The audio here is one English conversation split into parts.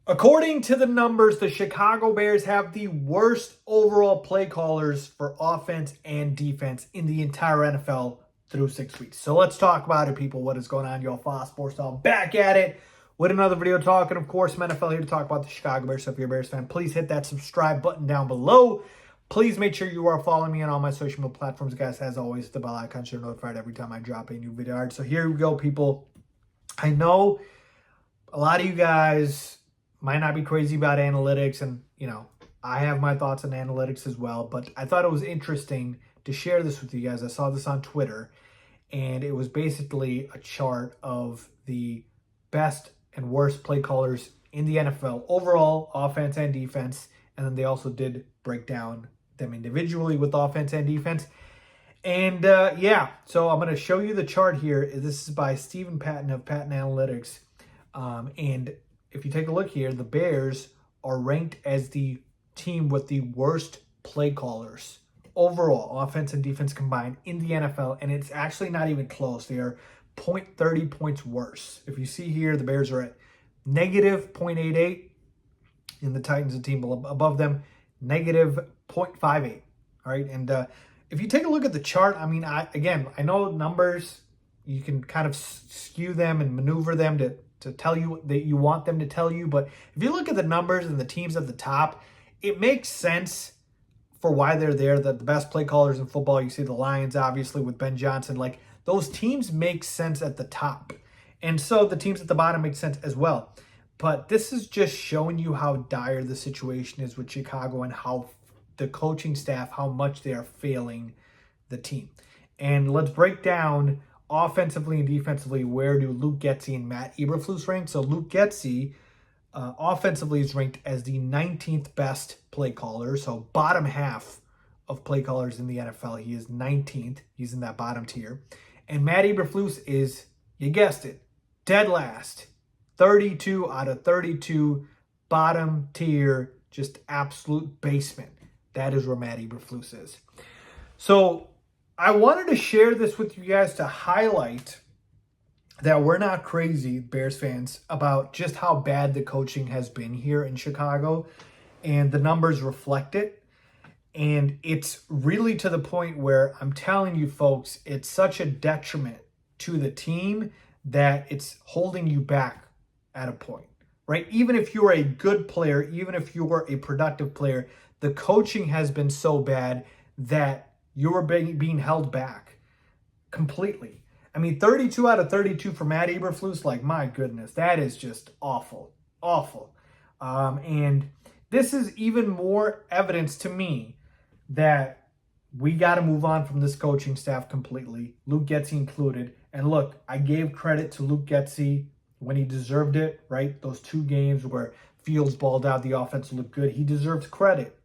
According to the numbers, the Chicago Bears have the worst overall play callers for offense and defense in the entire NFL through 6 weeks. So let's talk about it, people. What is going on? Y'all, Faiz Sports Style back at it with another video talking, of course, some NFL here to talk about the Chicago Bears. So if you're a Bears fan, please hit that subscribe button down below. Please make sure you are following me on all my social media platforms, guys. As always, the bell icon so you're notified every time I drop a new video. All right, so here we go, people. I know a lot of you guys might not be crazy about analytics, and I have my thoughts on analytics as well, but I thought it was interesting to share this with you guys. I saw this on Twitter, and it was basically a chart of the best and worst play callers in the NFL overall, offense and defense, and then they also did break down them individually with offense and defense. And so I'm going to show you the chart here. This is by Stephen Patton of Patton Analytics, and if you take a look here, the Bears are ranked as the team with the worst play callers overall, offense and defense combined in the NFL, and it's actually not even close. They are 0.30 points worse. If you see here, the Bears are at negative 0.88, and the Titans, a team above them, negative 0.58. All right, and if you take a look at the chart, I know numbers, you can kind of skew them and maneuver them to tell you that you want them to tell you. But if you look at the numbers and the teams at the top, it makes sense for why they're there. The best play callers in football, you see the Lions, obviously, with Ben Johnson. Like, those teams make sense at the top. And so the teams at the bottom make sense as well. But this is just showing you how dire the situation is with Chicago and how the coaching staff, how much they are failing the team. And let's break down offensively and defensively, where do Luke Getsy and Matt Eberflus rank? So Luke Getsy offensively is ranked as the 19th best play caller, so bottom half of play callers in the NFL. He is 19th. He's in that bottom tier. And Matt Eberflus is, you guessed it, dead last. 32 out of 32, bottom tier, just absolute basement. That is where Matt Eberflus is. So I wanted to share this with you guys to highlight that we're not crazy, Bears fans, about just how bad the coaching has been here in Chicago, and the numbers reflect it. And it's really to the point where I'm telling you folks, it's such a detriment to the team that it's holding you back at a point, right? Even if you're a good player, even if you were a productive player, the coaching has been so bad that you're being held back completely. 32 out of 32 for Matt Eberflus, like, my goodness, that is just awful, awful. And this is even more evidence to me that we got to move on from this coaching staff completely, Luke Getsy included. And look, I gave credit to Luke Getsy when he deserved it, right? Those 2 games where Fields balled out, the offense looked good. He deserves credit.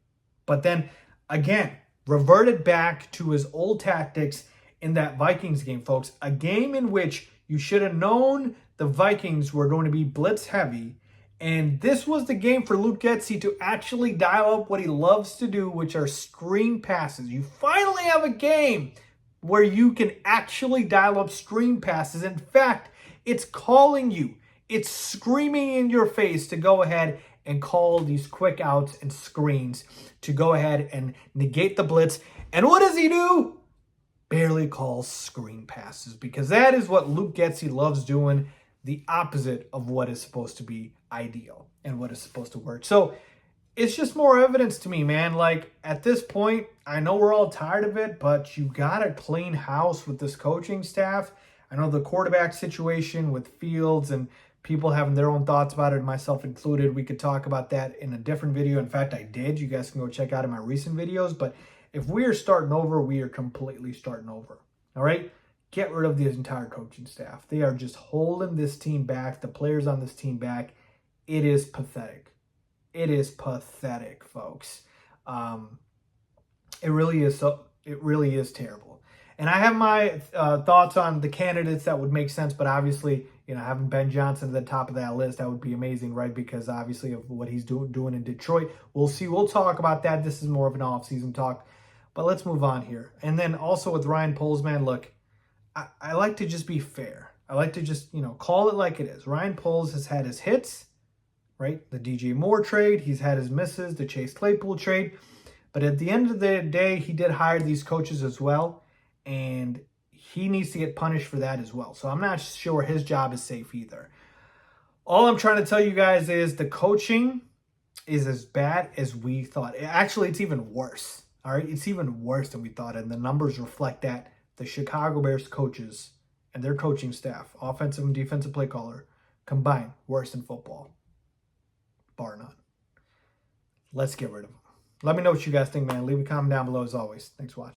But then, again, reverted back to his old tactics in that Vikings game, folks. A game in which you should have known the Vikings were going to be blitz heavy. And this was the game for Luke Getsy to actually dial up what he loves to do, which are screen passes. You finally have a game where you can actually dial up screen passes. In fact, it's calling you. It's screaming in your face to go ahead and call these quick outs and screens to go ahead and negate the blitz. And what does he do? Barely calls screen passes, because that is what Luke Getsy loves doing, the opposite of what is supposed to be ideal and what is supposed to work. So it's just more evidence to me, man. Like, at this point, I know we're all tired of it, but you got to clean house with this coaching staff. I know the quarterback situation with Fields and people having their own thoughts about it, myself included. We could talk about that in a different video. In fact, I did. You guys can go check out in my recent videos. But if we are starting over, we are completely starting over. All right? Get rid of the entire coaching staff. They are just holding this team back, the players on this team back. It is pathetic. It is pathetic, folks. It really is. It really is terrible. And I have my thoughts on the candidates that would make sense, but obviously, having Ben Johnson at the top of that list, that would be amazing, right? Because obviously of what he's doing in Detroit. We'll see. We'll talk about that. This is more of an off-season talk. But let's move on here. And then also with Ryan Poles, man, look, I like to just be fair. I like to just, call it like it is. Ryan Poles has had his hits, right? The DJ Moore trade. He's had his misses, the Chase Claypool trade. But at the end of the day, he did hire these coaches as well. And he needs to get punished for that as well. So I'm not sure his job is safe either. All I'm trying to tell you guys is the coaching is as bad as we thought. Actually, it's even worse. All right, it's even worse than we thought. And the numbers reflect that. The Chicago Bears coaches and their coaching staff, offensive and defensive play caller, combined worse in football. Bar none. Let's get rid of them. Let me know what you guys think, man. Leave a comment down below as always. Thanks for watching.